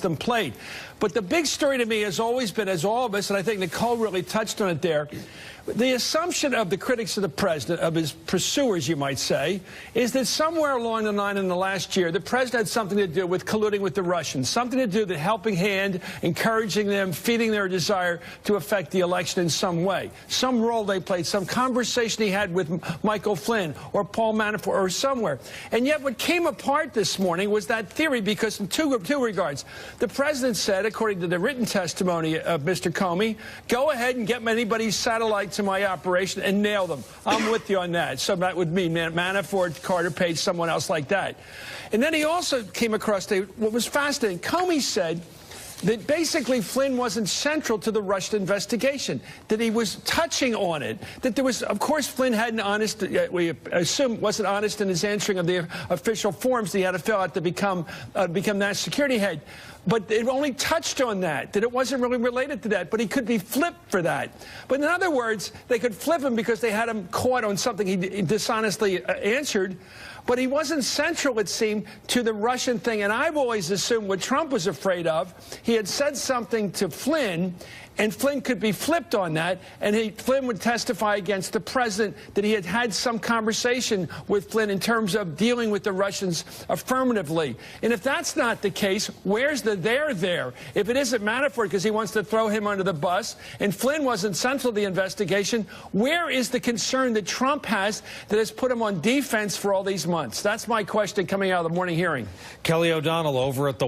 system played. But the big story to me has always been, as all of us, and I think Nicole really touched on it there, the assumption of the critics of the president, of his pursuers, you might say, is that somewhere along the line in the last year, the president had something to do with colluding with the Russians, something to do with the helping hand, encouraging them, feeding their desire to affect the election in some way. Some role they played, some conversation he had with Michael Flynn or Paul Manafort or somewhere. And yet what came apart this morning was that theory, because in two regards. The president said, according to the written testimony of Mr. Comey, go ahead and get anybody's satellites in my operation and nail them. I'm with you on that. So that would mean Manafort, Carter Page, someone else like that. And then he also came across what was fascinating. Comey said that basically Flynn wasn't central to the Russia investigation, that he was touching on it, that there was, of course, Flynn hadn't honest, we assume wasn't honest in his answering of the official forms that he had to fill out to become national security head. But it only touched on that it wasn't really related to that, but he could be flipped for that. But in other words, they could flip him because they had him caught on something he dishonestly answered, but he wasn't central, it seemed, to the Russian thing. And I've always assumed what Trump was afraid of, he had said something to Flynn, and Flynn could be flipped on that, and Flynn would testify against the president that he had had some conversation with Flynn in terms of dealing with the Russians affirmatively. And if that's not the case, where's the there? If it isn't Manafort because he wants to throw him under the bus, and Flynn wasn't central to the investigation, where is the concern that Trump has that has put him on defense for all these months? That's my question coming out of the morning hearing. Kelly O'Donnell over at the